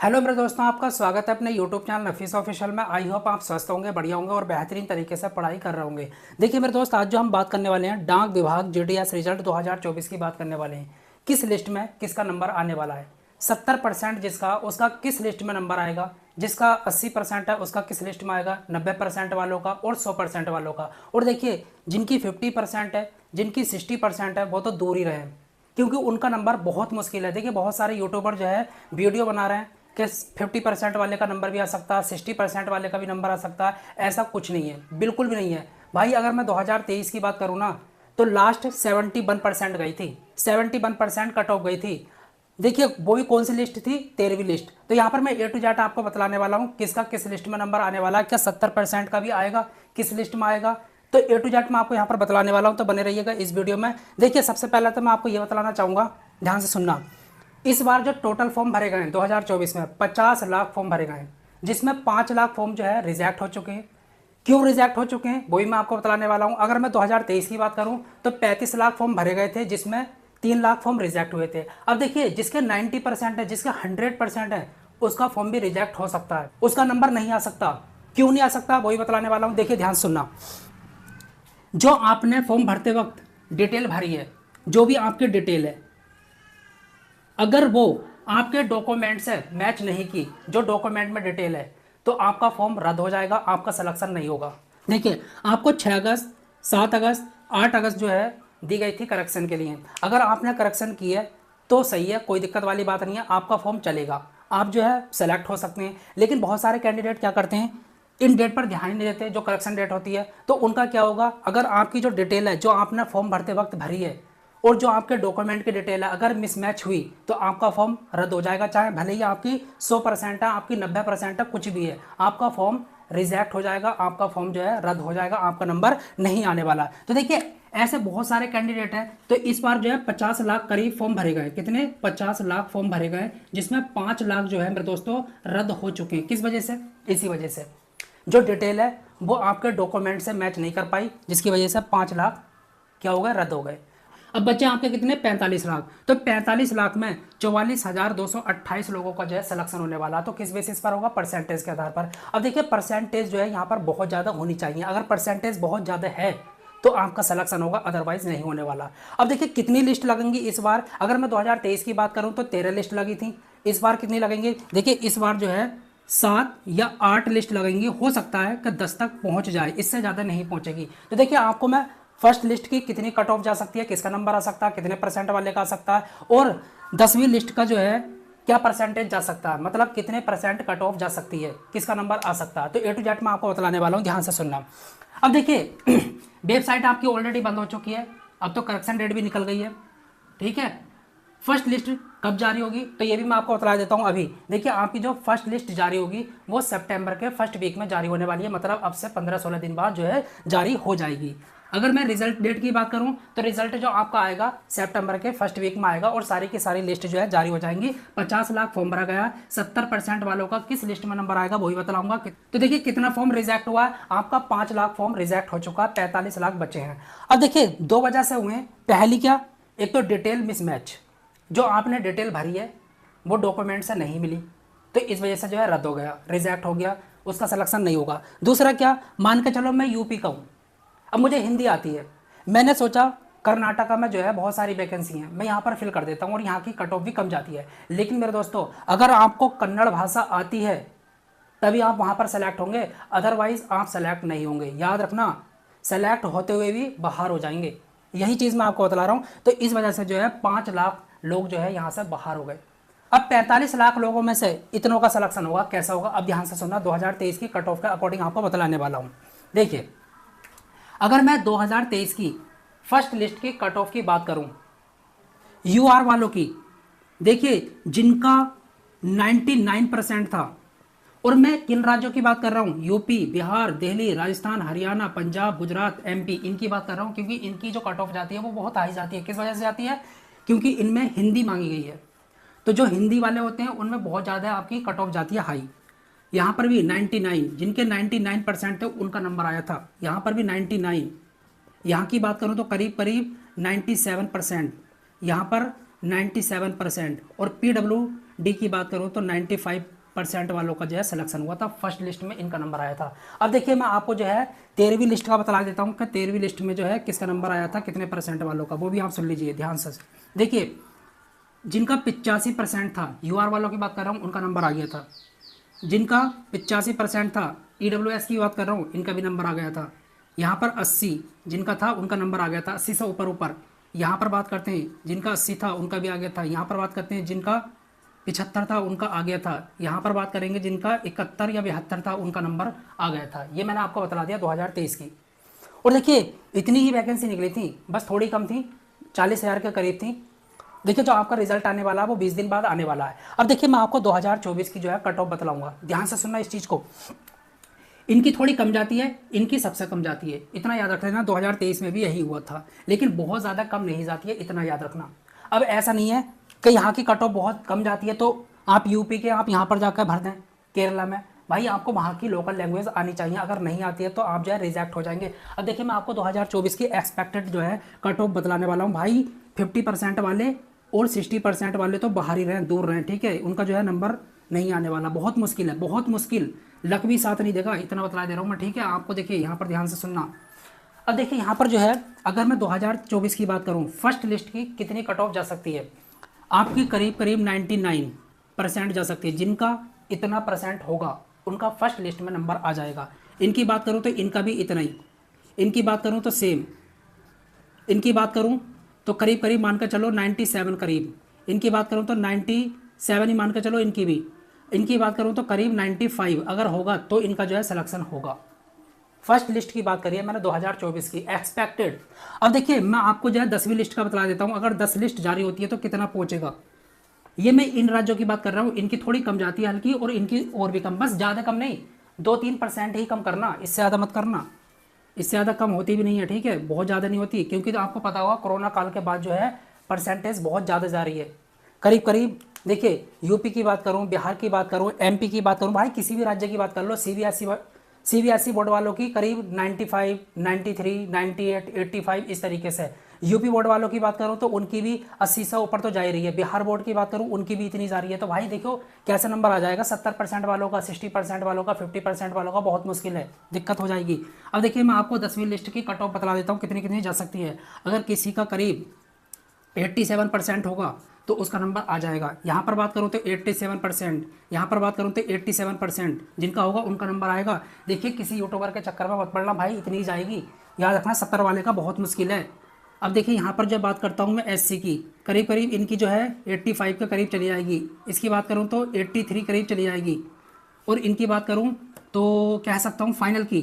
Hello मेरे दोस्तों, आपका स्वागत है अपने यूट्यूब चैनल नफीस ऑफिशियल में। आई होप आप स्वस्थ होंगे, बढ़िया होंगे और बेहतरीन तरीके से पढ़ाई कर रहे होंगे। देखिए मेरे दोस्त, आज जो हम बात करने वाले हैं डाक विभाग जीडीएस रिजल्ट 2024 की बात करने वाले हैं। किस लिस्ट में किसका नंबर आने वाला है? 70% जिसका, उसका किस लिस्ट में नंबर आएगा? जिसका 80% है उसका किस लिस्ट में आएगा? 90% वालों का और 100% वालों का। और देखिए, जिनकी 50% है, जिनकी 60% है, वो तो दूर ही रहे, क्योंकि उनका नंबर बहुत मुश्किल है। देखिए बहुत सारे यूट्यूबर जो है वीडियो बना रहे हैं कि 50% वाले का नंबर भी आ सकता है, 60% वाले का भी नंबर आ सकता है। ऐसा कुछ नहीं है, बिल्कुल भी नहीं है भाई। अगर मैं 2023 की बात करूँ ना, तो लास्ट 71% गई थी, 71% कट ऑफ गई थी। देखिए वो भी कौन सी लिस्ट थी? 13वीं लिस्ट। तो यहाँ पर मैं ए टू जेड आपको बतलाने वाला हूँ किसका किस लिस्ट में नंबर आने वाला है। क्या 70% का भी आएगा? किस लिस्ट में आएगा? तो ए टू जेड मैं आपको यहाँ पर बतलाने वाला हूँ, तो बने रहिएगा इस वीडियो में। देखिए सबसे पहले तो मैं आपको ये बतलाना चाहूँगा, ध्यान से सुनना। इस बार जो टोटल फॉर्म भरे गए हैं 2024 में 50 लाख फॉर्म भरे गए हैं, जिसमें 5 लाख फॉर्म जो है रिजेक्ट हो चुके हैं। क्यों रिजेक्ट हो चुके हैं वही मैं आपको बतलाने वाला हूं। अगर मैं 2023 की बात करूं तो 35 लाख फॉर्म भरे गए थे, जिसमें 3 लाख फॉर्म रिजेक्ट हुए थे। अब देखिए, जिसके 90% है, जिसके 100% है, उसका फॉर्म भी रिजेक्ट हो सकता है, उसका नंबर नहीं आ सकता। क्यों नहीं आ सकता वही बतलाने वाला हूं। देखिए ध्यान सुनना, जो आपने फॉर्म भरते वक्त डिटेल भरी है, जो भी आपकी डिटेल है, अगर वो आपके डॉक्यूमेंट से मैच नहीं की, जो डॉक्यूमेंट में डिटेल है, तो आपका फॉर्म रद्द हो जाएगा, आपका सिलेक्शन नहीं होगा। देखिए आपको 6 अगस्त, 7 अगस्त, 8 अगस्त जो है दी गई थी करेक्शन के लिए। अगर आपने करेक्शन की है तो सही है, कोई दिक्कत वाली बात नहीं है, आपका फॉर्म चलेगा, आप जो है सेलेक्ट हो सकते हैं। लेकिन बहुत सारे कैंडिडेट क्या करते हैं, इन डेट पर ध्यान ही नहीं देते, जो करेक्शन डेट होती है। तो उनका क्या होगा, अगर आपकी जो डिटेल है, जो आपने फॉर्म भरते वक्त भरी है, और जो आपके डॉक्यूमेंट की डिटेल है, अगर मिसमैच हुई तो आपका फॉर्म रद्द हो जाएगा। चाहे भले ही आपकी 100% है, आपकी 90% है, कुछ भी है, आपका फॉर्म रिजेक्ट हो जाएगा, आपका फॉर्म जो है रद्द हो जाएगा, आपका नंबर नहीं आने वाला। तो देखिए ऐसे बहुत सारे कैंडिडेट हैं। तो इस बार जो है 50 लाख करीब फॉर्म भरे गए। कितने? 50 लाख फॉर्म भरे गए, जिसमें 5 लाख जो है मेरे दोस्तों रद्द हो चुके हैं। किस वजह से? इसी वजह से, जो डिटेल है वो आपके डॉक्यूमेंट से मैच नहीं कर पाई, जिसकी वजह से 5 लाख क्या हो गए? रद्द हो गए। अब बच्चे आपके कितने? 45 लाख। तो 45 लाख में 44,228 लोगों का जो है सिलेक्शन होने वाला। तो किस बेसिस पर होगा? परसेंटेज के आधार पर। अब देखिए परसेंटेज जो है यहाँ पर बहुत ज़्यादा होनी चाहिए। अगर परसेंटेज बहुत ज़्यादा है तो आपका सिलेक्शन होगा, अदरवाइज नहीं होने वाला। अब देखिए कितनी लिस्ट लगेंगी इस बार। अगर मैं 2023 की बात करूँ तो 13 लिस्ट लगी थी। इस बार कितनी लगेंगी? देखिए इस बार जो है 7 या 8 लिस्ट लगेंगी। हो सकता है कि 10 तक पहुंच जाए, इससे ज़्यादा नहीं पहुंचेगी। तो देखिए आपको मैं फर्स्ट लिस्ट की कितनी कट ऑफ जा सकती है, किसका नंबर आ सकता है, कितने परसेंट वाले का आ सकता है, और 10वीं लिस्ट का जो है क्या परसेंटेज जा सकता है, मतलब कितने परसेंट कट ऑफ जा सकती है, किसका नंबर आ सकता है। तो ए टू जेड मैं आपको बतलाने वाला हूँ, ध्यान से सुनना। अब देखिए वेबसाइट आपकी ऑलरेडी बंद हो चुकी है, अब तो करेक्शन डेट भी निकल गई है, ठीक है। फर्स्ट लिस्ट कब जारी होगी तो ये भी मैं आपको बता देता हूँ अभी। देखिए आपकी जो फर्स्ट लिस्ट जारी होगी वो सितंबर के फर्स्ट वीक में जारी होने वाली है, मतलब अब से 15-16 दिन बाद जो है जारी हो जाएगी। अगर मैं रिजल्ट डेट की बात करूं तो रिजल्ट जो आपका आएगा सितंबर के फर्स्ट वीक में आएगा, और सारी की सारी लिस्ट जो है जारी हो जाएंगी। 50 लाख फॉर्म भरा गया, 70% वालों का किस लिस्ट में नंबर आएगा वही बताऊंगा। तो देखिए कितना फॉर्म रिजेक्ट हुआ है आपका? 5 लाख फॉर्म रिजेक्ट हो चुका, 45 लाख बचे हैं। अब देखिए 2 वजह से हुए। पहली क्या? एक तो डिटेल मिसमैच, जो आपने डिटेल भरी है वो डॉक्यूमेंट से नहीं मिली, तो इस वजह से जो है रद्द हो गया, रिजेक्ट हो गया, उसका सिलेक्शन नहीं होगा। दूसरा क्या? मान के चलो मैं यूपी का हूँ, अब मुझे हिंदी आती है, मैंने सोचा कर्नाटका में जो है बहुत सारी वैकेंसी हैं, मैं यहाँ पर फिल कर देता हूँ और यहाँ की कट ऑफ भी कम जाती है। लेकिन मेरे दोस्तों अगर आपको कन्नड़ भाषा आती है तभी आप वहाँ पर सेलेक्ट होंगे, अदरवाइज आप सेलेक्ट नहीं होंगे। याद रखना, सेलेक्ट होते हुए भी बाहर हो जाएंगे। यही चीज़ मैं आपको बता रहा हूँ। तो इस वजह से जो है 5 लाख लोग जो है यहाँ से बाहर हो गए। अब 45 लाख लोगों में से इतनों का सिलेक्शन होगा, कैसा होगा? अब ध्यान से सुनना, 2023 की कट ऑफ के अकॉर्डिंग आपको बतलाने वाला हूँ। देखिए अगर मैं 2023 की फर्स्ट लिस्ट की कट ऑफ की बात करूं यूआर वालों की, देखिए जिनका 99% था, और मैं किन राज्यों की बात कर रहा हूं? यूपी, बिहार, दिल्ली, राजस्थान, हरियाणा, पंजाब, गुजरात, एमपी, इनकी बात कर रहा हूं। क्योंकि इनकी जो कट ऑफ जाती है वो बहुत हाई जाती है। किस वजह से जाती है? क्योंकि इनमें हिंदी मांगी गई है। तो जो हिंदी वाले होते हैं उनमें बहुत ज़्यादा आपकी कट ऑफ जाती है हाई। यहाँ पर भी 99, जिनके 99% थे उनका नंबर आया था, यहाँ पर भी 99। यहाँ की बात करूँ तो करीब करीब 97%, यहाँ पर 97%, और PW डी की बात करूँ तो 95% वालों का जो है सिलेक्शन हुआ था, फर्स्ट लिस्ट में इनका नंबर आया था। अब देखिए मैं आपको जो है 13वीं लिस्ट का बता देता हूँ कि 13वीं लिस्ट में जो है किसका नंबर आया था, कितने परसेंट वालों का, वो भी आप सुन लीजिए ध्यान से। देखिए जिनका 85% था, यूआर वालों की बात कर रहा हूँ, उनका नंबर आ गया था। जिनका 85% था, ईडब्ल्यूएस की बात कर रहा हूँ, इनका भी नंबर आ गया था। यहाँ पर 80 जिनका था उनका नंबर आ गया था, 80 से ऊपर ऊपर। यहाँ पर बात करते हैं जिनका 80 था उनका भी आ गया था। यहाँ पर बात करते हैं जिनका 75 था उनका आ गया था। यहाँ पर बात करेंगे जिनका 71 या 72 था उनका नंबर आ गया था। ये मैंने आपको बता दिया 2023 की। और देखिए इतनी ही वैकेंसी निकली थी, बस थोड़ी कम थी, 40,000 के करीब थी। देखिए जो आपका रिजल्ट आने वाला है वो 20 दिन बाद आने वाला है। अब देखिए मैं आपको 2024 की जो है कट ऑफ बतलाऊंगा, ध्यान से सुनना इस चीज़ को। इनकी थोड़ी कम जाती है, इनकी सबसे कम जाती है, इतना याद रख लेना। 2023 में भी यही हुआ था, लेकिन बहुत ज़्यादा कम नहीं जाती है, इतना याद रखना। अब ऐसा नहीं है कि यहाँ की कट ऑफ बहुत कम जाती है तो आप यूपी के आप यहाँ पर जाकर भर दें केरला में। भाई आपको वहाँ की लोकल लैंग्वेज आनी चाहिए, अगर नहीं आती है तो आप जो है रिजेक्ट हो जाएंगे। अब देखिए मैं आपको 2024 की एक्सपेक्टेड जो है कट ऑफ बतलाने वाला हूँ। भाई 50% वाले और 60% वाले तो बाहर ही रहें, दूर रहें, ठीक है। उनका जो है नंबर नहीं आने वाला, बहुत मुश्किल है, बहुत मुश्किल, लक भी साथ नहीं देगा, इतना बतला दे रहा हूँ मैं, ठीक है। आपको देखिए यहाँ पर ध्यान से सुनना। अब देखिए यहाँ पर जो है अगर मैं 2024 की बात करूँ, फर्स्ट लिस्ट की कितनी कट ऑफ जा सकती है, आपकी करीब करीब 99% जा सकती है। जिनका इतना परसेंट होगा उनका फर्स्ट लिस्ट में नंबर आ जाएगा। इनकी बात करूँ तो इनका भी इतना ही, इनकी बात करूँ तो सेम, इनकी बात करूँ तो करीब करीब मान कर चलो 97 करीब, इनकी बात करूँ तो 97 ही मान कर चलो इनकी भी, इनकी बात करूँ तो करीब 95 अगर होगा तो इनका जो है सिलेक्शन होगा। फर्स्ट लिस्ट की बात करिए मैंने 2024 की एक्सपेक्टेड। अब देखिए मैं आपको जो है 10वीं लिस्ट का बता देता हूँ, अगर 10 लिस्ट जारी होती है तो कितना पहुंचेगा। ये मैं इन राज्यों की बात कर रहा हूँ, इनकी थोड़ी कम जाती है हल्की, और इनकी और भी कम, बस ज़्यादा कम नहीं, 2-3% ही कम करना, इससे ज़्यादा मत करना, इससे ज़्यादा कम होती भी नहीं है, ठीक है, बहुत ज़्यादा नहीं होती। क्योंकि तो आपको पता होगा कोरोना काल के बाद जो है परसेंटेज बहुत ज़्यादा जा रही है, करीब करीब। देखिए यूपी की बात करूँ, बिहार की बात करूँ, एमपी की बात करूँ, भाई किसी भी राज्य की बात कर लो, सीबीएसई बोर्ड वालों की करीब 95, 93, 98, 85 इस तरीके से। यूपी बोर्ड वालों की बात करूं तो उनकी भी 80 से ऊपर तो जा ही रही है। बिहार बोर्ड की बात करूं उनकी भी इतनी जा रही है। तो भाई देखो कैसे नंबर आ जाएगा, 70% वालों का, 60% वालों का, 50% वालों का, बहुत मुश्किल है, दिक्कत हो जाएगी। अब देखिए मैं आपको 10वीं लिस्ट की कट ऑफ बता देता हूँ कितनी कितनी जा सकती है। अगर किसी का करीब 87% होगा तो उसका नंबर आ जाएगा। यहाँ पर बात करूँ तो 87%, यहाँ पर बात करूँ तो 87% जिनका होगा उनका नंबर आएगा। देखिए किसी यूट्यूबर के चक्कर में मत पड़ना भाई, इतनी जाएगी, याद रखना 70 वाले का बहुत मुश्किल है। अब देखिए यहाँ पर जब बात करता हूँ मैं एससी की, करीब करीब इनकी जो है 85 के करीब चली जाएगी। इसकी बात करूँ तो 83 करीब चली जाएगी। और इनकी बात करूँ तो कह सकता हूँ फाइनल की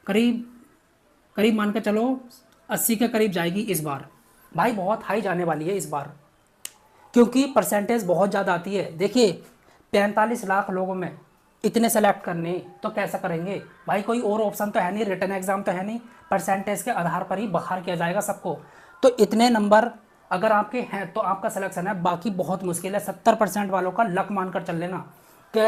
करीब करीब मान कर चलो 80 के करीब जाएगी इस बार। भाई बहुत हाई जाने वाली है इस बार, क्योंकि परसेंटेज बहुत ज़्यादा आती है। देखिए 45 लाख लोगों में इतने सेलेक्ट करने तो कैसे करेंगे भाई, कोई और ऑप्शन तो है नहीं, रिटन एग्जाम तो है नहीं, परसेंटेज के आधार पर ही बाहर किया जाएगा सबको। तो इतने नंबर अगर आपके हैं तो आपका सिलेक्शन है, बाकी बहुत मुश्किल है। 70% वालों का लक मानकर चल लेना कि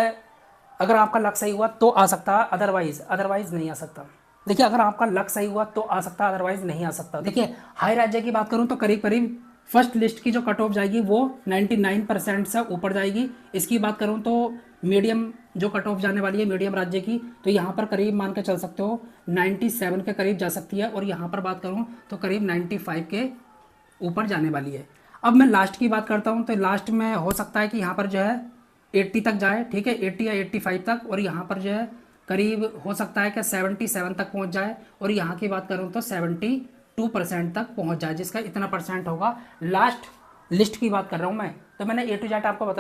अगर आपका लक सही हुआ तो आ सकता है, अदरवाइज नहीं आ सकता। देखिए अगर आपका लक सही हुआ तो आ सकता है, अदरवाइज नहीं आ सकता। देखिए हाई राज्य की बात करूं तो करीब करीब फर्स्ट लिस्ट की जो कट ऑफ जाएगी वो 99% से ऊपर जाएगी। इसकी बात करूं तो मीडियम जो कट ऑफ जाने वाली है मीडियम राज्य की, तो यहाँ पर करीब मान के चल सकते हो 97 के करीब जा सकती है। और यहाँ पर बात करूँ तो करीब 95 के ऊपर जाने वाली है। अब मैं लास्ट की बात करता हूँ, तो लास्ट में हो सकता है कि यहाँ पर जो है 80 तक जाए, ठीक है, 80 या 85 तक। और यहाँ पर जो है करीब हो सकता है कि 77 तक पहुँच जाए। और यहाँ की बात करूँ तो 72% तक पहुँच जाए, जिसका इतना परसेंट होगा। लास्ट लिस्ट की बात कर रहा हूँ मैं, तो मैंने A to Z आपको बता